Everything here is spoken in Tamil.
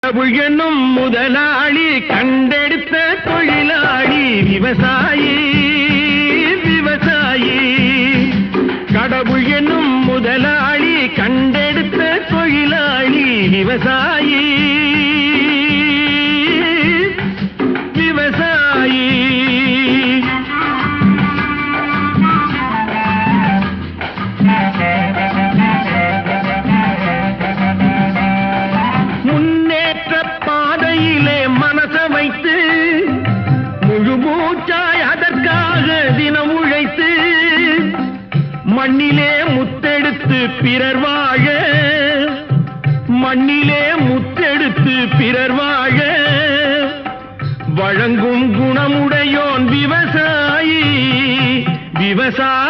கடவுள் என்னும் முதலாளி கண்டெடுத்த தொழிலாளி விவசாயி விவசாயி. கடவுள் என்னும் முதலாளி கண்டெடுத்த தொழிலாளி விவசாயி விவசாயி. முன்னேற்ற பாதையிலே மனச வைத்து முழு மூச்சாய் அதற்காக தினம் உழைத்து மண்ணிலே முத்தெடுத்து பிறர் வாழ மண்ணிலே முத்தெடுத்து பிறர் வாழ வழங்கும் குணமுடையோன் விவசாயி விவசாயி.